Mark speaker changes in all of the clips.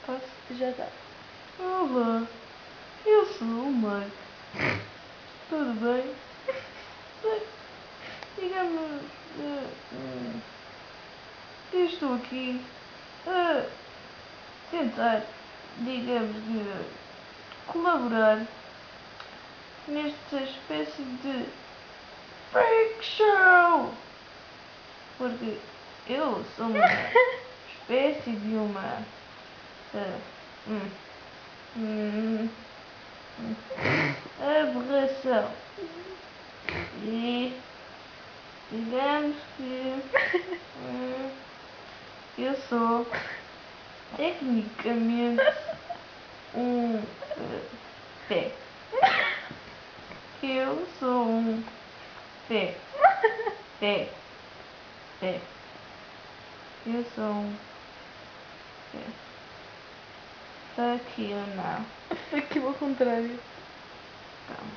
Speaker 1: Posso? Já está.
Speaker 2: Olá, eu sou o Marco. Tudo bem? Bem, digamos, eu estou aqui a tentar, digamos, colaborar nesta espécie de freak show. Porque eu sou uma espécie de uma aberração. E digamos que eu sou tecnicamente um pé. Eu sou um pé. Pé. Pé. Eu sou um pé. Fuck you now.
Speaker 1: Aqui ao contrário.
Speaker 2: Calma.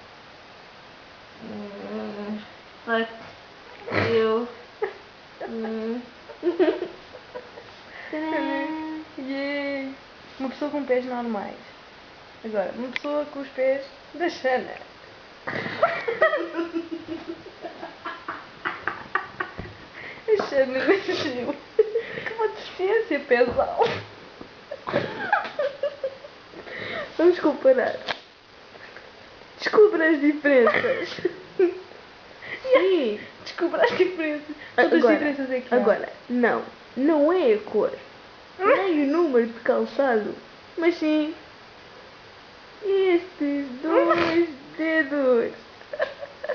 Speaker 2: Fuck you.
Speaker 1: Yay! Uma pessoa com pés normais. Agora, uma pessoa com os pés da Xana. A Xana nasceu com uma deficiência pesal. Vamos comparar. Descubra as diferenças.
Speaker 2: Sim.
Speaker 1: Descubra as diferenças. Quantas diferenças é que há?
Speaker 2: Agora, não é a cor, nem o número de calçado, mas sim estes dois dedos.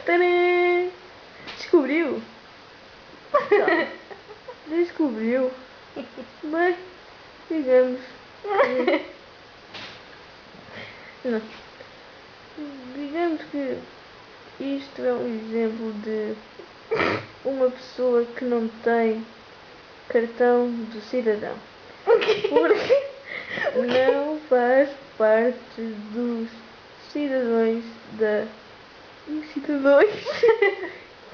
Speaker 2: Tadã! Descobriu? Calma. Descobriu. Mas, digamos. Não. Digamos que isto é um exemplo de uma pessoa que não tem cartão do cidadão. Porque não faz parte dos cidadãos da.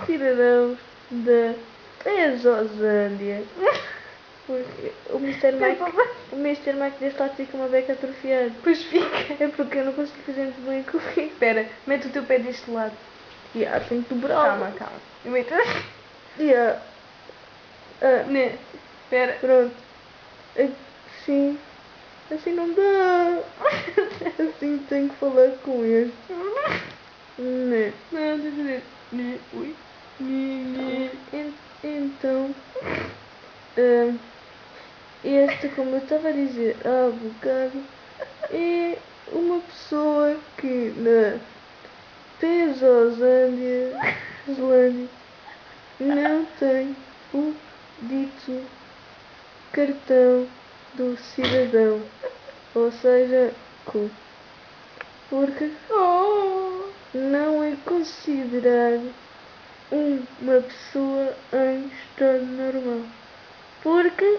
Speaker 2: Cidadãos da Tesoslândia. Porque o Mr. Mike deste lado fica uma beca atrofiada.
Speaker 1: Pois fica.
Speaker 2: É porque eu não consigo fazer muito bem com isso.
Speaker 1: Espera, mete o teu pé deste lado.
Speaker 2: Tenho que dobrar.
Speaker 1: Calma. Eu meto. Né? Espera.
Speaker 2: Pronto. Assim. Assim não dá. Assim tenho que falar com este. Né?
Speaker 1: Não, deixa eu ver. Né? Ui. Né.
Speaker 2: Então. Este, como eu estava a dizer há bocado, é uma pessoa que na Tesoslândia não tem o dito cartão do cidadão, ou seja, porque não é considerado uma pessoa em estado normal, porque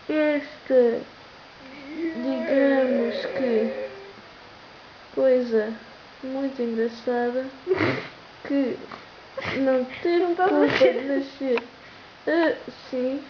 Speaker 2: esta, digamos que, coisa muito engraçada, que não ter culpa de nascer assim